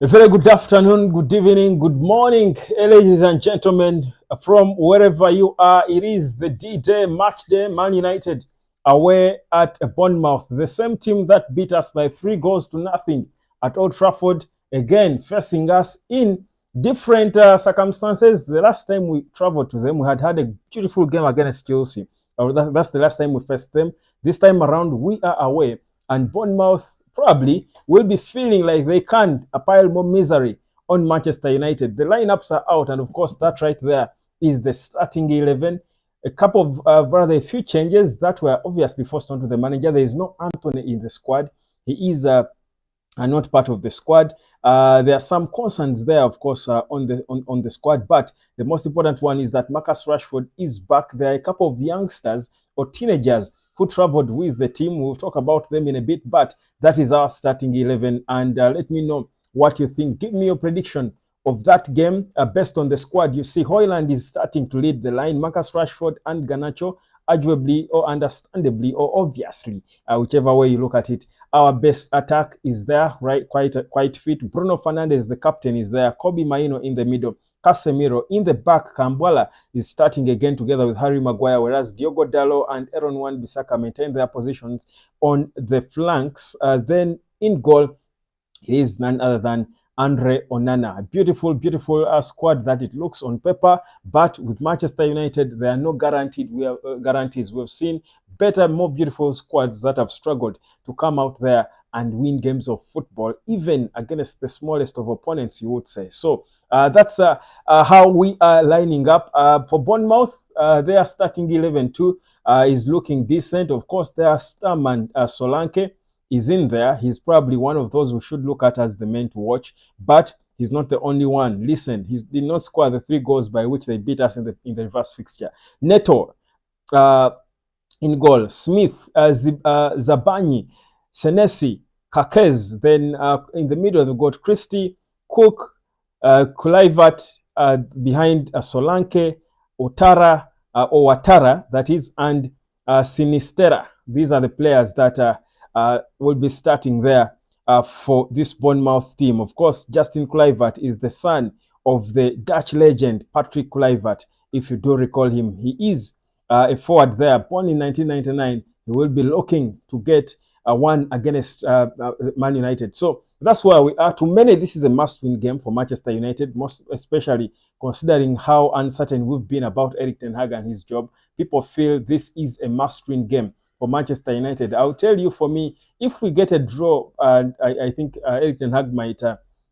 A very good afternoon, good evening, good morning, ladies and gentlemen, from wherever you are. It is the D-Day, match day, Man United away at Bournemouth, the same team that beat us by 3 goals to nothing at Old Trafford, again facing us in different circumstances. The last time we traveled to them, we had a beautiful game against Chelsea. That's the last time we faced them. This time around, we are away, and Bournemouth probably will be feeling like they can't pile more misery on Manchester United. The lineups are out, and of course, that right there is the starting 11. A couple of rather a few changes that were obviously forced onto the manager. There is no Anthony in the squad. He is are not part of the squad. There are some concerns there, of course, on the squad, but the most important one is that Marcus Rashford is back. There are a couple of youngsters or teenagers who traveled with the team. We'll talk about them in a bit, but that is our starting 11. And let me know what you think. Give me your prediction of that game based on the squad. You see, Højlund is starting to lead the line. Marcus Rashford and Garnacho, arguably or understandably or obviously, whichever way you look at it. Our best attack is there, right? Quite fit. Bruno Fernandes, the captain, is there. Kobe Maino in the middle. Casemiro in the back. Kambwala is starting again together with Harry Maguire, whereas Diogo Dalot and Aaron Wan-Bissaka maintain their positions on the flanks. Then in goal, it is none other than Andre Onana. A beautiful squad that it looks on paper, but with Manchester United, there are no guarantees. We have seen better, more beautiful squads that have struggled to come out there and win games of football, even against the smallest of opponents, you would say. So that's how we are lining up. For Bournemouth, their starting 11 too is looking decent. Of course, their star man Solanke is in there. He's probably one of those we should look at as the man to watch, but he's not the only one. Listen, he did not score the 3 goals by which they beat us in the reverse fixture. Neto in goal, Smith, Zabani, Senesi, Kakez. Then in the middle, they've got Christie, Cook, Kluivert behind Solanke, Otara, or Watara, that is, and Sinistera. These are the players that will be starting there for this Bournemouth team. Of course, Justin Kluivert is the son of the Dutch legend Patrick Kluivert, if you do recall him. He is a forward there, born in 1999. He will be looking to get one against Man United. So that's where we are. To many, this is a must-win game for Manchester United, most especially considering how uncertain we've been about Erik ten Hag and his job. People feel this is a must-win game for Manchester United. I'll tell you, for me, if we get a draw, I think Erik ten Hag might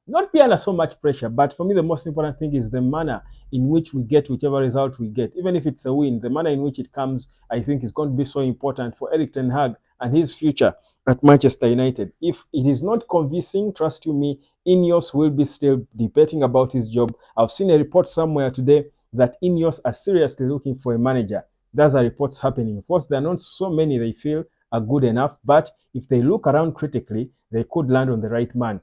not be under so much pressure. But for me, the most important thing is the manner in which we get whichever result we get. Even if it's a win, the manner in which it comes, I think, is going to be so important for Erik ten Hag and his future at Manchester United. If it is not convincing, trust you me, Ineos will be still debating about his job. I've seen a report somewhere today that Ineos are seriously looking for a manager. Those are reports happening. Of course, there are not so many they feel are good enough, but if they look around critically, they could land on the right man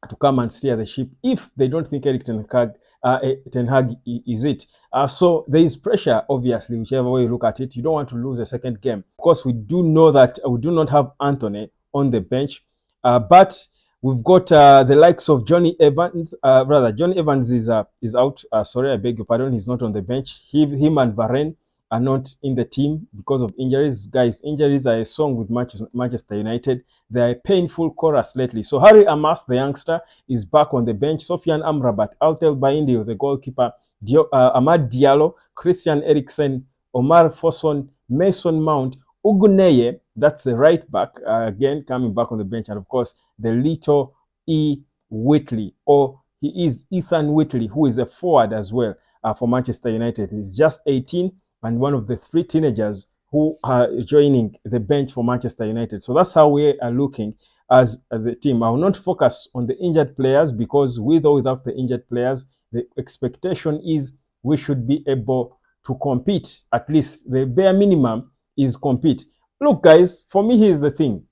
to come and steer the ship if they don't think Erik ten Hag is it. So there is pressure, obviously, whichever way you look at it. You don't want to lose a second game. Of course, we do know that we do not have Anthony on the bench, but we've got the likes of Johnny Evans. Johnny Evans is out. Sorry, I beg your pardon. He's not on the bench. Him and Varane are not in the team because of injuries. Guys, injuries are a song with Manchester United. They are a painful chorus lately. So Harry Amas, the youngster, is back on the bench. Sofian Amrabat, Altel Baindio, the goalkeeper, Amad Diallo, Christian Eriksen, Omar Foson, Mason Mount, Uguneye, that's the right back, again coming back on the bench. And of course, the little E. Whitley, or he is Ethan Whitley, who is a forward as well for Manchester United. He's just 18 and one of the 3 teenagers who are joining the bench for Manchester United. So that's how we are looking as the team. I will not focus on the injured players because with or without the injured players, the expectation is we should be able to compete. At least the bare minimum is compete. Look, guys, for me, here's the thing.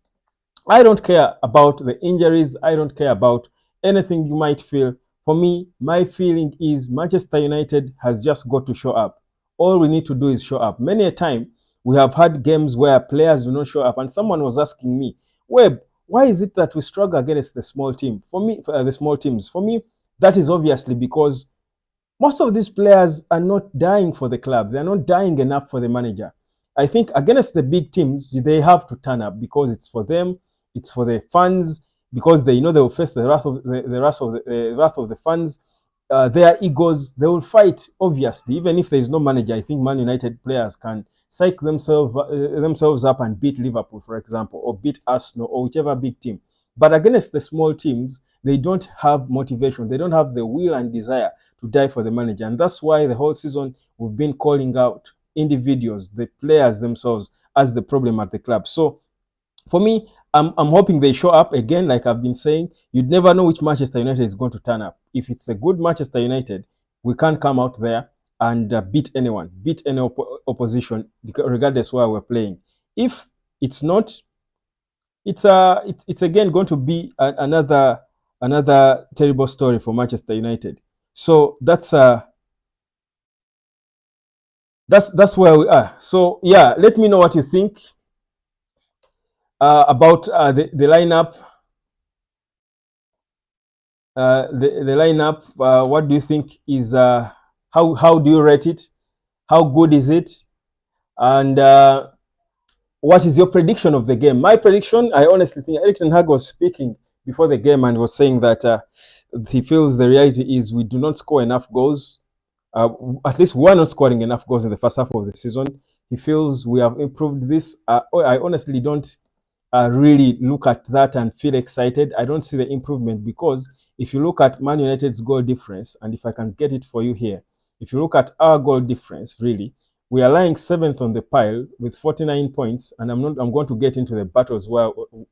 I don't care about the injuries. I don't care about anything you might feel. For me, my feeling is Manchester United has just got to show up. All we need to do is show up. Many a time, we have had games where players do not show up. And someone was asking me, Webb, Why is it that we struggle against the small team? For me, the small teams. For me, that is obviously because most of these players are not dying for the club. They're not dying enough for the manager. I think against the big teams, they have to turn up because it's for them, it's for the fans, because they know they will face the wrath of the wrath of the fans. Their egos, they will fight. Obviously, even if there is no manager, I think Man United players can psych themselves up and beat Liverpool, for example, or beat Arsenal or whichever big team. But against the small teams, they don't have motivation. They don't have the will and desire to die for the manager. And that's why the whole season we've been calling out individuals, the players themselves, as the problem at the club. So for me, I'm hoping they show up again. Like I've been saying, you'd never know which Manchester United is going to turn up. If it's a good Manchester United, we can't come out there and beat anyone, beat any opposition, regardless where we're playing. If it's not, it's again going to be another terrible story for Manchester United. So that's where we are. So yeah, let me know what you think about the lineup. The lineup. What do you think is how do you rate it? How good is it? And what is your prediction of the game? My prediction, I honestly think Erik ten Hag was speaking before the game and was saying that he feels the reality is we do not score enough goals. At least we're not scoring enough goals in the first half of the season. He feels we have improved this. I honestly don't really look at that and feel excited. I don't see the improvement because if you look at Man United's goal difference, and if I can get it for you here, if you look at our goal difference, really, we are lying seventh on the pile with 49 points, and I'm going to get into the battles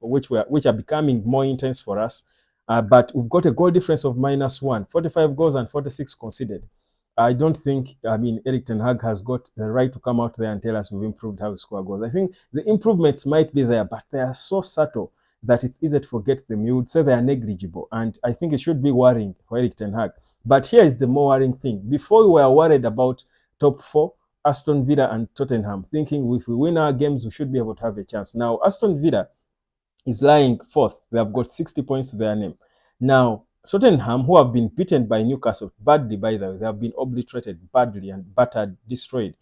which are becoming more intense for us. But we've got a goal difference of -1, 45 goals and 46 conceded. I don't think, Erik ten Hag has got the right to come out there and tell us we've improved how we score goals. I think the improvements might be there, but they are so subtle that it's easy to forget them. You would say they are negligible, and I think it should be worrying for Erik ten Hag. But here is the more worrying thing. Before we were worried about top four, Aston Villa and Tottenham, thinking if we win our games, we should be able to have a chance. Now, Aston Villa is lying fourth. They have got 60 points to their name. Now, Tottenham, who have been beaten by Newcastle badly, by the way, they have been obliterated badly and battered, destroyed,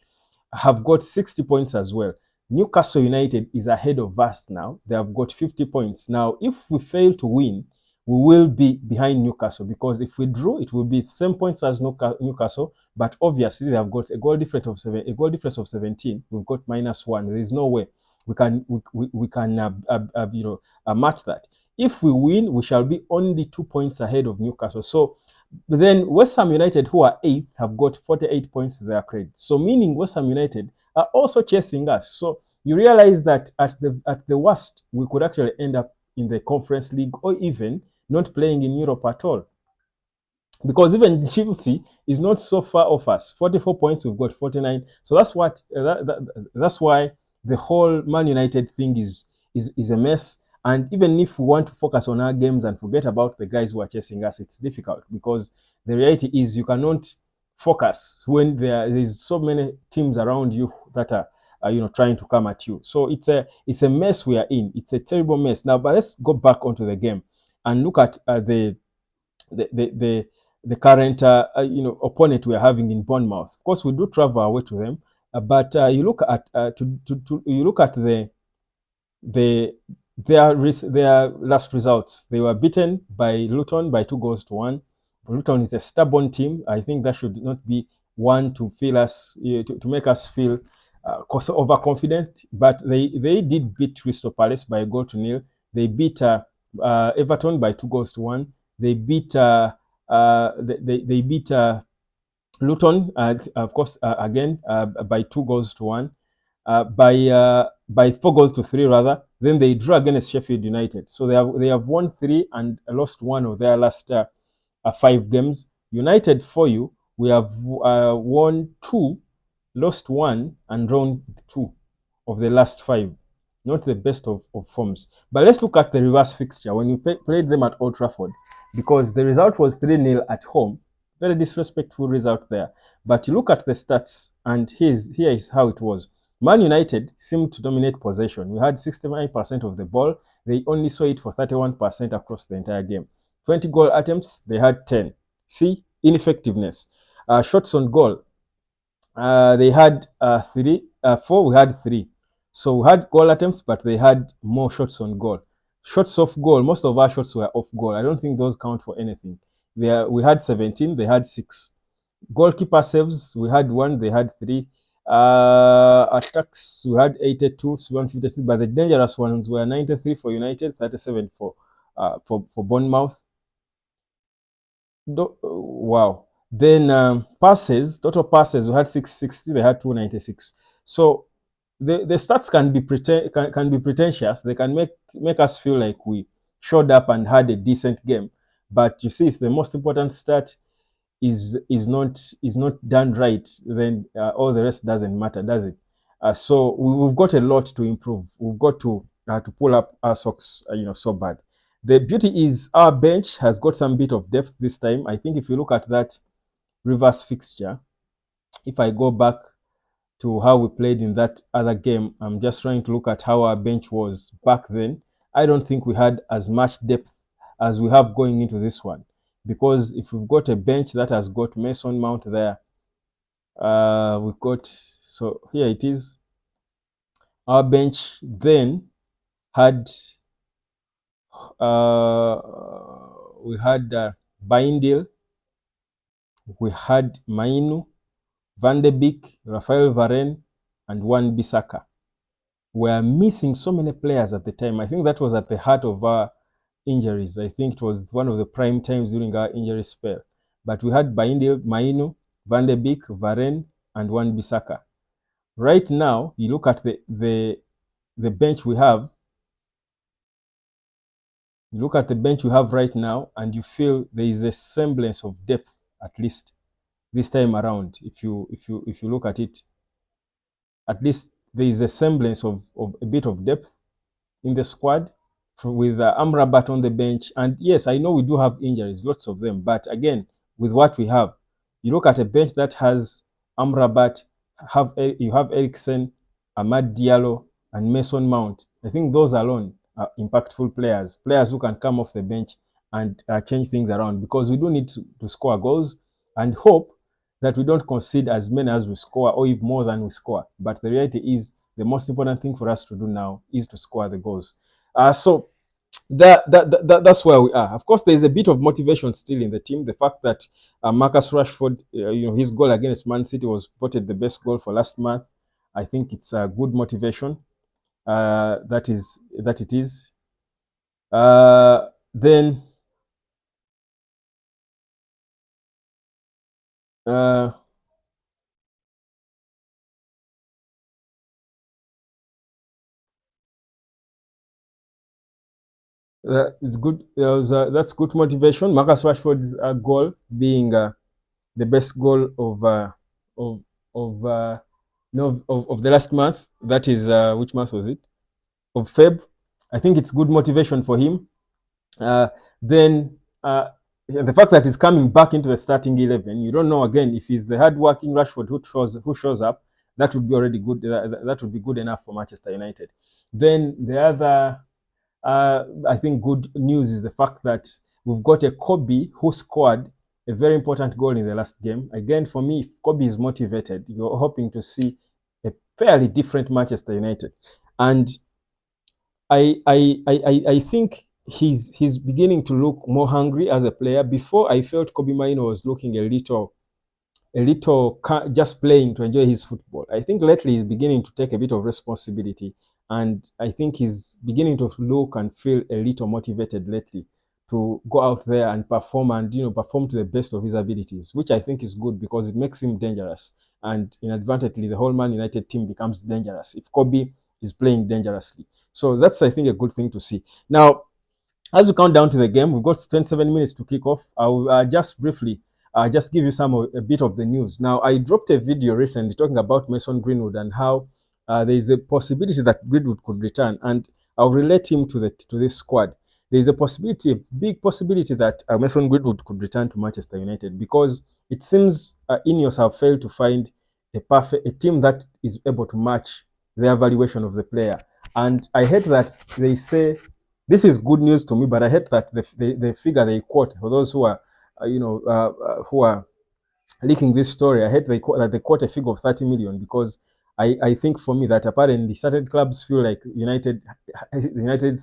have got 60 points as well. Newcastle United is ahead of us now. They have got 50 points. Now, if we fail to win, we will be behind Newcastle because if we draw, it will be the same points as Newcastle. But obviously, they have got a goal difference of 17. We've got -1. There is no way we can match that. If we win, we shall be only 2 points ahead of Newcastle. So then West Ham United, who are 8th, have got 48 points to their credit. So meaning West Ham United are also chasing us. So you realize that at the worst, we could actually end up in the Conference League or even not playing in Europe at all. Because even Chelsea is not so far off us. 44 points, we've got 49. So that's why the whole Man United thing is a mess. And even if we want to focus on our games and forget about the guys who are chasing us, it's difficult because the reality is you cannot focus when there is so many teams around you that are trying to come at you. So it's a mess we are in. It's a terrible mess. Now, but let's go back onto the game and look at the current opponent we are having in Bournemouth. Of course, we do travel away to them, but you look at their last results. They were beaten by Luton by 2-1. Luton is a stubborn team. I think that should not be one to feel us to make us feel overconfident. But they did beat Crystal Palace by 1-0. They beat Everton by 2-1. They beat they beat Luton, of course, again by 2-1. By 4-3 rather. Then they drew against Sheffield United. So they have won 3 and lost 1 of their last 5 games. United, for you, we have won 2, lost 1, and drawn 2 of the last 5. Not the best of forms. But let's look at the reverse fixture when we played them at Old Trafford, because the result was 3-0 at home. Very disrespectful result there. But you look at the stats, and here is how it was. Man United seemed to dominate possession. We had 69% of the ball. They only saw it for 31% across the entire game. 20 goal attempts, they had 10. See, ineffectiveness. Shots on goal, they had four, we had three. So we had goal attempts, but they had more shots on goal. Shots off goal, most of our shots were off goal. I don't think those count for anything. We had 17, they had 6. Goalkeeper saves, we had 1, they had 3. Attacks, we had 82, 156, but the dangerous ones were 93 for United, 37 for Bournemouth. Wow. Then passes, total passes, we had 660, they had 296. So the stats can be can be pretentious. They can make us feel like we showed up and had a decent game. But you see, if the most important stat is not done right, then all the rest doesn't matter, does it? So we've got a lot to improve. We've got to pull up our socks, so bad. The beauty is our bench has got some bit of depth this time. I think if you look at that reverse fixture, if I go back to how we played in that other game, I'm just trying to look at how our bench was back then. I don't think we had as much depth as we have going into this one. Because if we've got a bench that has got Mason Mount there, we've got, so here it is. Our bench then had, we had Bindil, we had Mainu, Van de Beek, Rafael Varane, and Wan Bissaka. We are missing so many players at the time. I think that was at the heart of our injuries. I think it was one of the prime times during our injury spell. But we had Bindil, Mainu, Van de Beek, Varane, and Wan Bissaka. Right now, you look at the bench we have. You look at the bench we have right now, and you feel there is a semblance of depth, at least this time around. If you look at it, at least there is a semblance of a bit of depth in the squad, with Amrabat on the bench. And yes, I know we do have injuries, lots of them, but again, with what we have, you look at a bench that has Amrabat, you have Eriksen, Amad Diallo, and Mason Mount. I think those alone are impactful players who can come off the bench and change things around, because we do need to score goals and hope that we don't concede as many as we score, or even more than we score. But the reality is, the most important thing for us to do now is to score the goals. So that's where we are. Of course, there is a bit of motivation still in the team. The fact that Marcus Rashford, his goal against Man City was voted the best goal for last month. I think it's a good motivation. That it is. Then it's good. That's good motivation. Marcus Rashford's goal being the best goal of the last month. That is which month was it? Of Feb. I think it's good motivation for him. Then the fact that he's coming back into the starting 11, you don't know again if he's the hard-working Rashford who shows up. That would be already good. That would be good enough for Manchester United. Then the other, I think, good news is the fact that we've got a Kobe who scored a very important goal in the last game. Again, for me, if Kobe is motivated, you're hoping to see a fairly different Manchester United. And I think he's beginning to look more hungry as a player. Before, I felt Kobe Maino was looking a little just playing to enjoy his football. I think lately he's beginning to take a bit of responsibility, and I think he's beginning to look and feel a little motivated lately to go out there and perform, and perform to the best of his abilities, which I think is good because it makes him dangerous, and inadvertently the whole Man United team becomes dangerous if Kobe is playing dangerously. So that's, I think, a good thing to see. Now, as we count down to the game, we've got 27 minutes to kick off. I'll just briefly just give you a bit of the news. Now, I dropped a video recently talking about Mason Greenwood and how there is a possibility that Greenwood could return, and I'll relate him to this squad. There is a big possibility that Mason Greenwood could return to Manchester United, because it seems Ineos have failed to find a team that is able to match their valuation of the player. And I heard that they say This is good news to me, but I hate that the figure they quote for those who are, who are leaking this story. I hate that they quote a figure of 30 million because I think for me that apparently certain clubs feel like United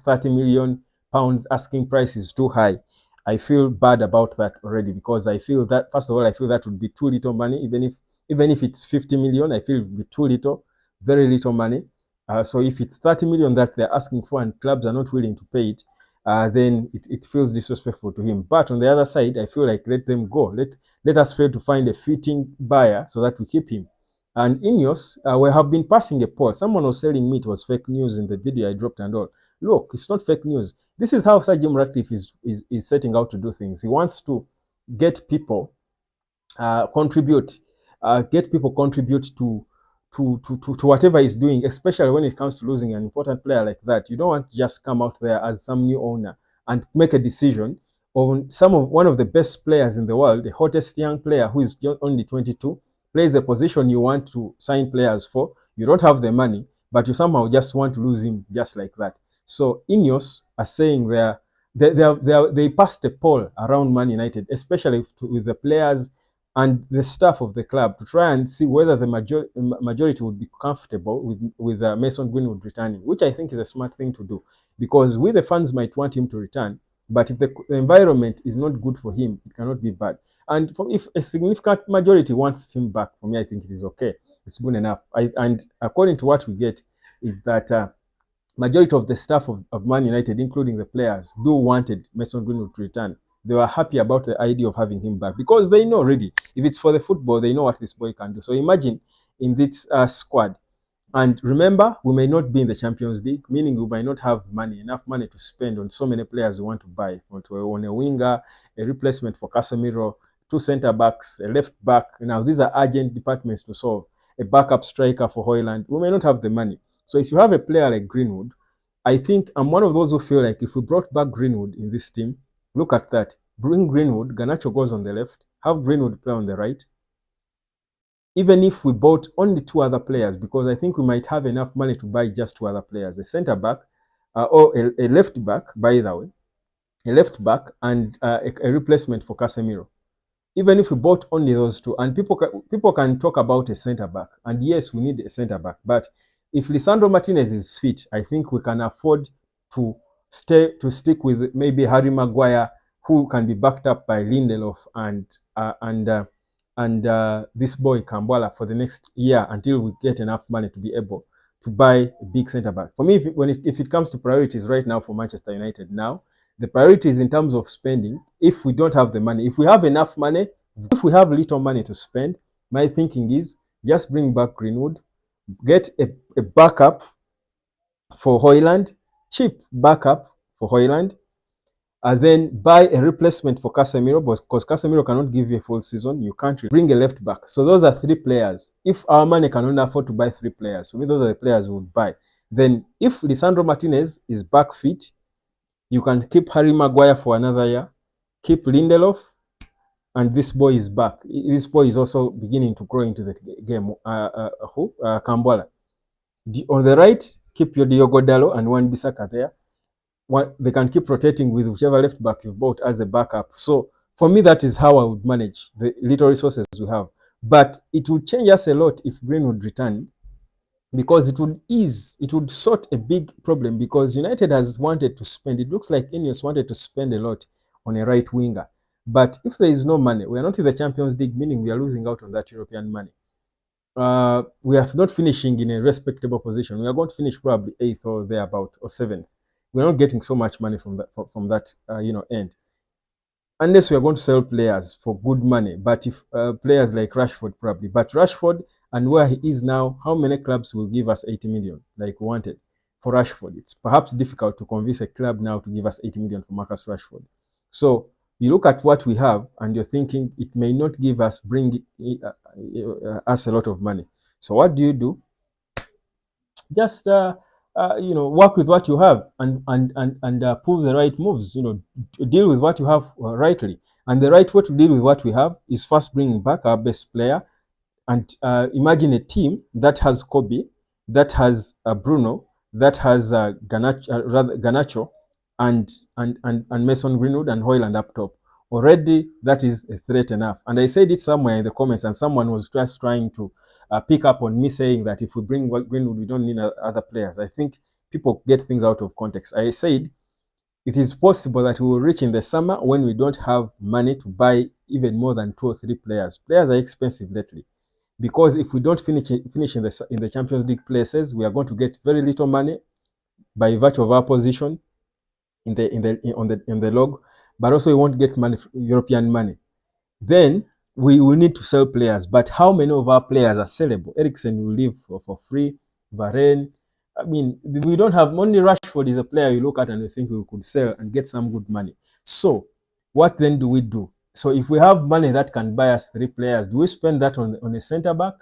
30 million pounds asking price is too high. I feel bad about that already because I feel that first of all I feel that would be too little money. Even if it's 50 million, I feel it would be too little, very little money. So if it's 30 million that they're asking for and clubs are not willing to pay it, then it feels disrespectful to him. But on the other side, I feel like let them go. Let us fail to find a fitting buyer so that we keep him. And Ineos, we have been passing a poll. Someone was telling me it was fake news in the video I dropped and all. Look, it's not fake news. This is how Sir Jim Ratcliffe is setting out to do things. He wants to get people contribute, get people contribute to whatever he's doing, especially when it comes to losing an important player like that. You don't want to just come out there as some new owner and make a decision on one of the best players in the world, the hottest young player who is only 22, plays a position you want to sign players for. You don't have the money, but you somehow just want to lose him just like that. So Ineos are saying they passed a poll around Man United, especially with the players and the staff of the club, to try and see whether the majority would be comfortable with Mason Greenwood returning, which I think is a smart thing to do, because we the fans might want him to return, but if the environment is not good for him, it cannot be bad. And if a significant majority wants him back, for me, I think it is okay. It's good enough. And according to what we get, is that majority of the staff of Man United, including the players, do wanted Mason Greenwood to return. They were happy about the idea of having him back because they know already, if it's for the football, they know what this boy can do. So imagine in this squad. And remember, we may not be in the Champions League, meaning we might not have enough money to spend on so many players we want to buy. On a winger, a replacement for Casemiro, 2 centre backs, a left back. Now, these are urgent departments to solve. A backup striker for Højlund. We may not have the money. So if you have a player like Greenwood, I think I'm one of those who feel like if we brought back Greenwood in this team, look at that. Bring Greenwood, Garnacho goes on the left, have Greenwood play on the right. Even if we bought only 2 other players, because I think we might have enough money to buy just 2 other players, a centre back or a left back, by the way, a left back and a replacement for Casemiro. Even if we bought only those 2, and people can talk about a centre back, and yes, we need a centre back, but if Lisandro Martinez is fit, I think we can afford to stick with maybe Harry Maguire, who can be backed up by Lindelof and this boy Kambwala for the next year until we get enough money to be able to buy a big centre back. For me, if it comes to priorities right now for Manchester United now, the priority is in terms of spending. If we don't have the money, if we have enough money, if we have little money to spend, my thinking is just bring back Greenwood, get a backup for Højlund, cheap backup for Højlund, and then buy a replacement for Casemiro, because Casemiro cannot give you a full season. You can't bring a left back. So those are 3 players. If our money can only afford to buy 3 players, so those are the players we would buy. Then if Lisandro Martinez is back fit, you can keep Harry Maguire for another year, keep Lindelof, and this boy is back. This boy is also beginning to grow into the game. Kambwala. On the right, keep your Diogo Dalot and Wan-Bissaka there. They can keep rotating with whichever left back you've bought as a backup. So for me, that is how I would manage the little resources we have. But it would change us a lot if Green would return, because it would sort a big problem, because United has wanted to spend, it looks like Ineos wanted to spend a lot on a right winger. But if there is no money, we are not in the Champions League, meaning we are losing out on that European money. We are not finishing in a respectable position. We are going to finish probably 8th or thereabout, or 7th. We're not getting so much money from that end, unless we are going to sell players for good money. But if players like Rashford, probably, but Rashford and where he is now, how many clubs will give us 80 million like we wanted for Rashford? It's perhaps difficult to convince a club now to give us 80 million for Marcus Rashford. So you look at what we have and you're thinking it may not give us, bring us a lot of money. So what do? Just work with what you have and pull the right moves. Deal with what you have rightly. And the right way to deal with what we have is first bringing back our best player. And imagine a team that has Kobe, that has Bruno, that has Garnacho, and Mason Greenwood and Hoyland up top. Already, that is a threat enough. And I said it somewhere in the comments, and someone was just trying to pick up on me saying that if we bring Greenwood, we don't need other players. I think people get things out of context. I said it is possible that we will reach in the summer when we don't have money to buy even more than 2 or 3 players. Players are expensive lately because if we don't finish in the Champions League places, we are going to get very little money by virtue of our position in the log, but also we won't get money, European money. Then we will need to sell players. But how many of our players are sellable? Eriksen will leave for free. Varane. I mean, we don't have only Rashford is a player you look at and you think we could sell and get some good money. So what then do we do? So if we have money that can buy us 3 players, do we spend that on a centre back,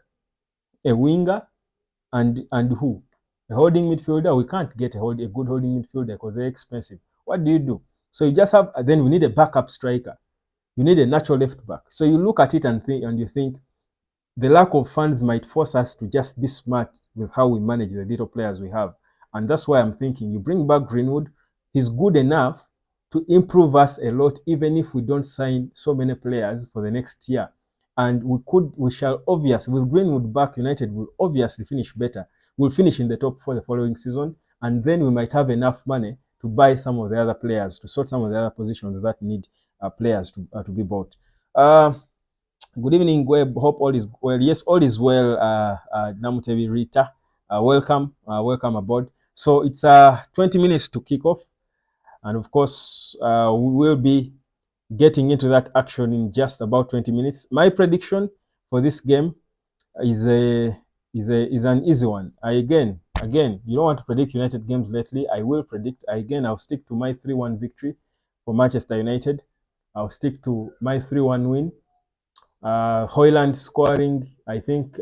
a winger, and who? A holding midfielder? We can't get a good holding midfielder because they're expensive. What do you do? So you just have, then we need a backup striker. You need a natural left back. So you look at it and you think the lack of funds might force us to just be smart with how we manage the little players we have. And that's why I'm thinking you bring back Greenwood. He's good enough to improve us a lot, even if we don't sign so many players for the next year. And we shall obviously, with Greenwood back, United will obviously finish better. We'll finish in the top 4 the following season, and then we might have enough money to buy some of the other players, to sort some of the other positions that need players to be bought. Good evening, Web. Hope all is well. Yes, all is well. Namutevi Rita, welcome aboard. So it's 20 minutes to kick off, and of course, we will be getting into that action in just about 20 minutes. My prediction for this game is an easy one. Again, you don't want to predict United games lately. I will predict. I'll stick to my 3-1 victory for Manchester United. I'll stick to my 3-1 win. Hoyland scoring. I think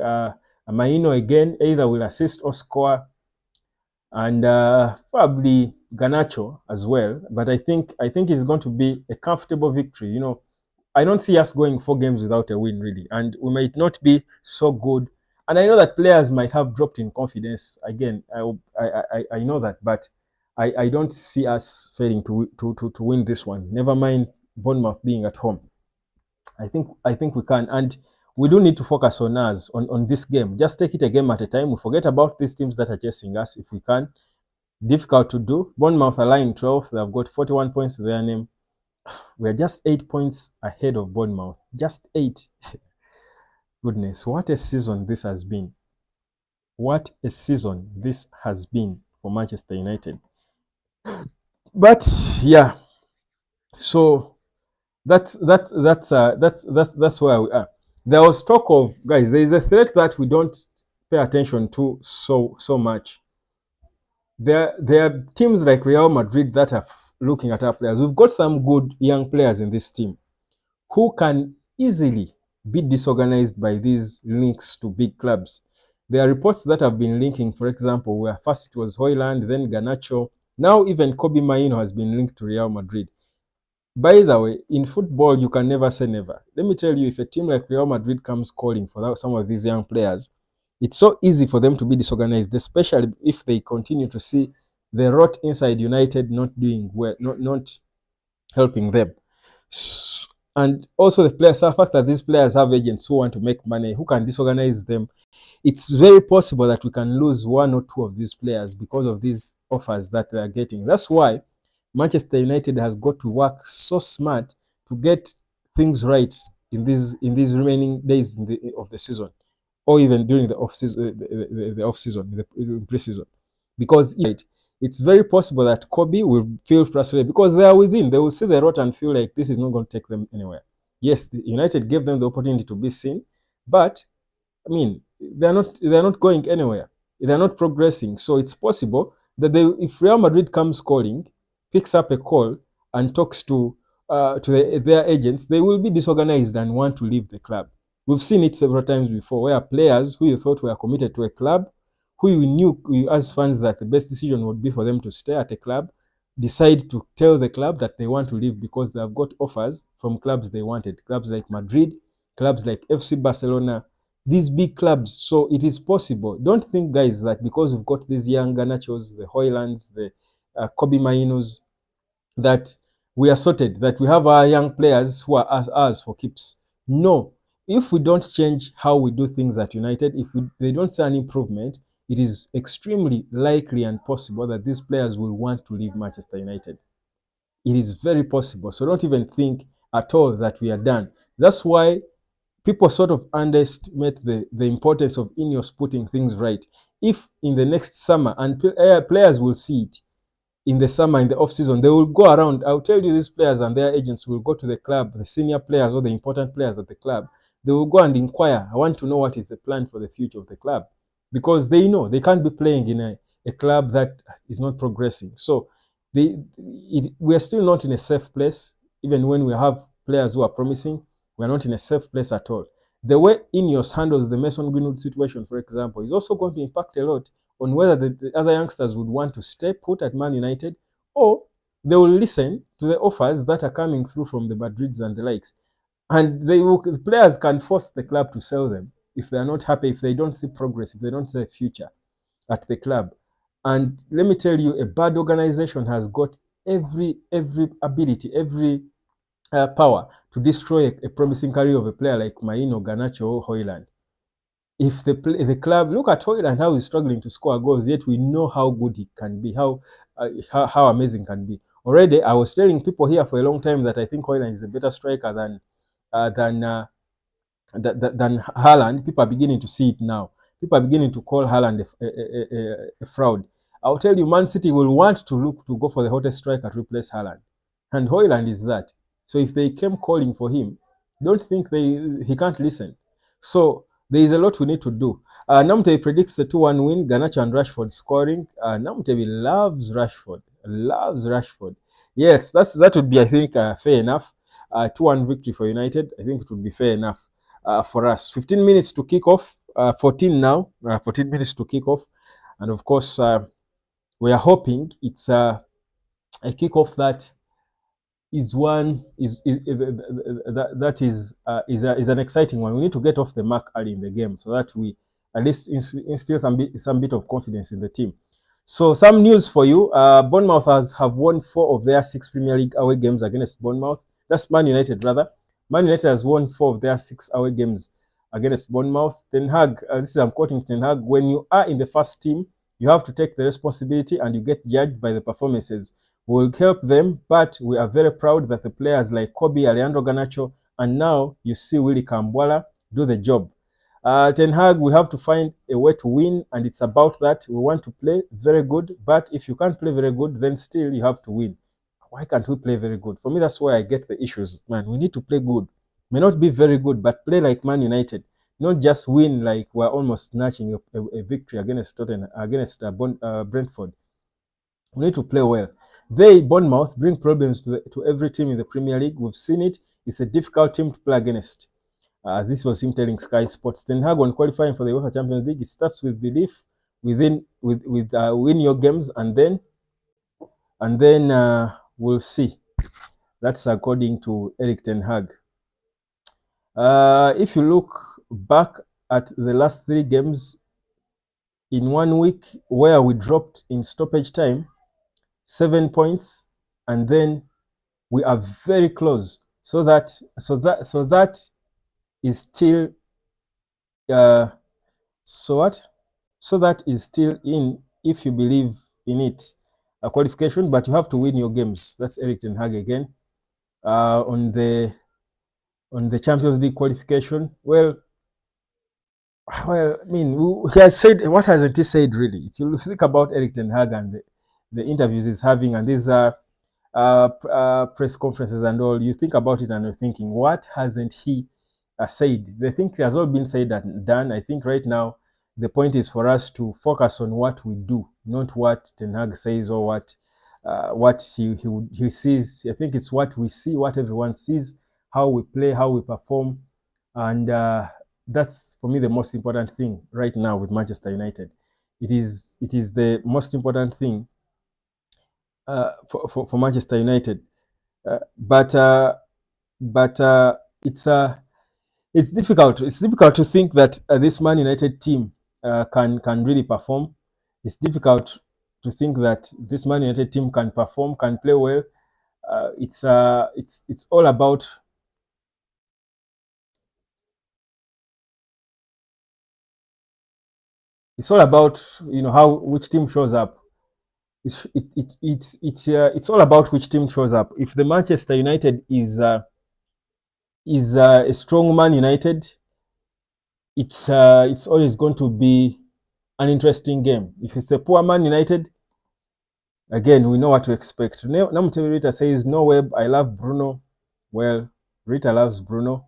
Maino again either will assist or score, and probably Garnacho as well. But I think it's going to be a comfortable victory. You know, I don't see us going 4 games without a win really, and we might not be so good. And I know that players might have dropped in confidence. Again, I know that, but I don't see us failing to win this one. Never mind Bournemouth being at home. I think we can, and we do need to focus on us on this game. Just take it a game at a time. We forget about these teams that are chasing us if we can. Difficult to do. Bournemouth are lying 12th. They've got 41 points to their name. We're just 8 points ahead of Bournemouth. Just 8. Goodness, what a season this has been. What a season this has been for Manchester United. But yeah, so that's where we are. There was talk of, guys, there is a threat that we don't pay attention to so much. There are teams like Real Madrid that are looking at our players. We've got some good young players in this team who can easily be disorganized by these links to big clubs. There are reports that have been linking, for example, where first it was Hoyland, then Garnacho. Now even Kobe Maino has been linked to Real Madrid. By the way, in football, you can never say never. Let me tell you, if a team like Real Madrid comes calling for some of these young players, it's so easy for them to be disorganized, especially if they continue to see the rot inside United not doing well, not helping them. And also the fact that these players have agents who want to make money, who can disorganize them. It's very possible that we can lose 1 or 2 of these players because of these offers that they are getting. That's why Manchester United has got to work so smart to get things right in these remaining days of the season, or even during the off season, the pre-season, because it's very possible that Kobe will feel frustrated because they are within. They will see the rot and feel like this is not going to take them anywhere. Yes, the United gave them the opportunity to be seen, but I mean, they're not going anywhere. They're not progressing. So it's possible that if Real Madrid comes calling, picks up a call and talks to their agents, they will be disorganized and want to leave the club. We've seen it several times before, where players who you thought were committed to a club, who you knew as fans that the best decision would be for them to stay at a club, decide to tell the club that they want to leave because they have got offers from clubs they wanted. Clubs like Madrid, clubs like FC Barcelona, these big clubs. So it is possible. Don't think, guys, that because we've got these young Garnachos, the Hoylands, the Kobe Mainos, that we are sorted, that we have our young players who are ours for keeps. No. If we don't change how we do things at United, if they don't see an improvement, it is extremely likely and possible that these players will want to leave Manchester United. It is very possible. So don't even think at all that we are done. That's why people sort of underestimate the importance of Ineos putting things right. If in the next summer, and players will see it, in the summer, in the off season, they will go around. I'll tell you, these players and their agents will go to the club, the senior players or the important players at the club. They will go and inquire. I want to know what is the plan for the future of the club, because they know they can't be playing in a club that is not progressing. So we are still not in a safe place. Even when we have players who are promising, we are not in a safe place at all. The way Ineos handles the Mason Greenwood situation, for example, is also going to impact a lot on whether the other youngsters would want to stay put at Man United, or they will listen to the offers that are coming through from the Madrids and the likes. And the players can force the club to sell them if they are not happy, if they don't see progress, if they don't see a future at the club. And let me tell you, a bad organization has got every ability, every power to destroy a promising career of a player like Maino, Garnacho, or Hoyland. If the club, look at Hoyland, how he's struggling to score goals, yet we know how good he can be, how amazing can be. Already, I was telling people here for a long time that I think Hoyland is a better striker uh, than uh, than Haaland. People are beginning to see it now. People are beginning to call Haaland a fraud. I'll tell you, Man City will want to look to go for the hottest striker to replace Haaland, and Hoyland is that. So if they came calling for him, don't think he can't listen. So there is a lot we need to do. Namte predicts a 2-1 win. Garnacho and Rashford scoring. Namte loves Rashford. Yes, that would be, I think, fair enough. 2-1 victory for United. I think it would be fair enough for us. 15 minutes to kick off. 14 now. 14 minutes to kick off. And of course, we are hoping it's a kickoff that is one is an exciting one. We need to get off the mark early in the game so that we at least instill some bit of confidence in the team. So some news for you: Bournemouth have won 4 of their 6 Premier League away games against Bournemouth. That's Man United rather. Man United has won 4 of their 6 away games against Bournemouth. Ten Hag, I'm quoting Ten Hag: when you are in the first team, you have to take the responsibility and you get judged by the performances. We will help them, but we are very proud that the players like Kobe, Alejandro Garnacho, and now you see Willy Kambwala do the job. Ten Hag, we have to find a way to win, and it's about that. We want to play very good, but if you can't play very good, then still you have to win. Why can't we play very good? For me, that's where I get the issues, man. We need to play good. May not be very good, but play like Man United. Not just win like we're almost snatching a victory against Brentford. We need to play well. Bournemouth, bring problems to every team in the Premier League. We've seen it. It's a difficult team to play against. This was him telling Sky Sports. Ten Hag, on qualifying for the UEFA Champions League, it starts with belief, win your games, and then we'll see. That's according to Eric Ten Hag. If you look back at the last 3 games in 1 week where we dropped in stoppage time, 7 points, and then we are very close. So that is still so that is still in, if you believe in it, a qualification, but you have to win your games. That's Eric Ten Hag again. On the Champions League qualification, well, I mean, he has said, what hasn't he said really? If you think about Eric Ten Hag and the interviews he's having and these press conferences and all, you think about it and you're thinking, what hasn't he said? The thing has all been said and done. I think right now the point is for us to focus on what we do, not what Ten Hag says or what he sees. I think it's what we see, what everyone sees, how we play, how we perform, and that's for me the most important thing right now with Manchester United. It is the most important thing for Manchester United. But it's difficult. It's difficult to think that this Man United team can really perform. It's difficult to think that this Man United team can perform, can play well, It's all about how which team shows up. It's all about which team shows up. If the Manchester United is a strong Man United, it's always going to be an interesting game. If it's a poor Man United, again we know what to expect. Namuteli Rita says no Web. I love Bruno. Well, Rita loves Bruno.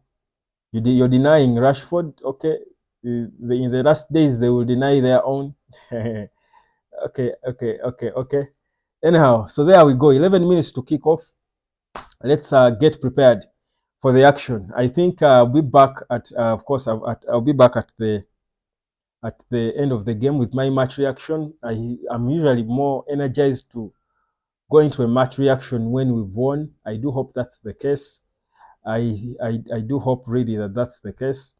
You're denying Rashford. Okay, in the last days they will deny their own. Okay. Anyhow, so there we go. 11 minutes to kick off. Let's get prepared for the action. I think I'll be back at, of course, I'll be back at the end of the game with my match reaction. I'm usually more energized to go into a match reaction when we've won. I do hope that's the case. I do hope really that that's the case.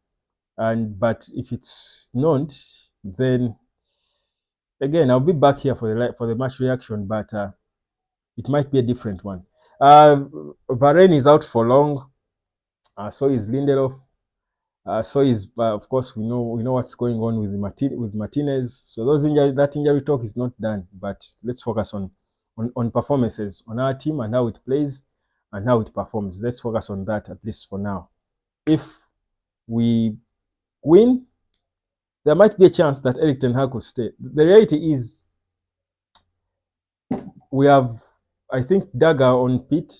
But if it's not, then again I'll be back here for the match reaction. But it might be a different one. Varane is out for long. So is Lindelof. So is of course we know what's going on with Martinez. So that injury talk is not done. But let's focus on performances on our team and how it plays and how it performs. Let's focus on that at least for now. If we win, there might be a chance that Erik ten Hag could stay. The reality is we have, I think, dug our own pit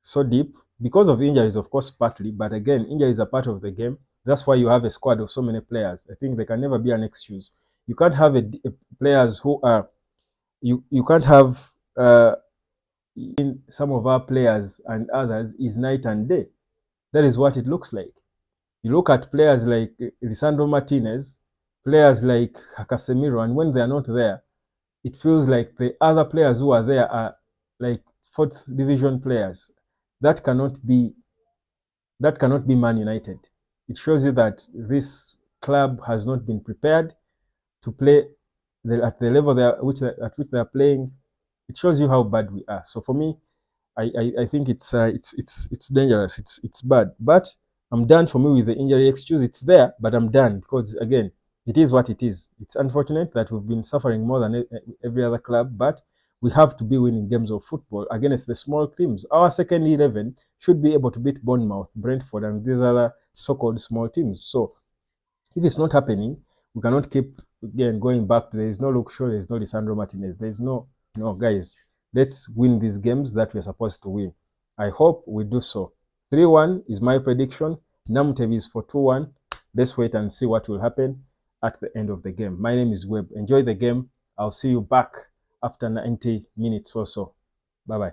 so deep because of injuries, of course, partly. But again, injuries are part of the game. That's why you have a squad of so many players. I think they can never be an excuse. You can't have players who are you can't have in some of our players and others is night and day. That is what it looks like. You look at players like Lisandro Martinez, players like Casemiro, and when they are not there, it feels like the other players who are there are like fourth division players. That cannot be Man United. It shows you that this club has not been prepared to play at the level at which they are playing. It shows you how bad we are. So for me, I think it's dangerous. It's bad. But I'm done for me with the injury excuse. It's there, but I'm done because again, it is what it is. It's unfortunate that we've been suffering more than every other club, but we have to be winning games of football against the small teams. Our second 11 should be able to beat Bournemouth, Brentford, and these other so-called small teams. So if it's not happening, we cannot keep again going back. There is no Luke Shaw, there is no Lisandro Martinez. There is no guys. Let's win these games that we're supposed to win. I hope we do so. 3-1 is my prediction. Namutevi is for 2-1. Let's wait and see what will happen at the end of the game. My name is Webb. Enjoy the game. I'll see you back after 90 minutes or so. Bye-bye.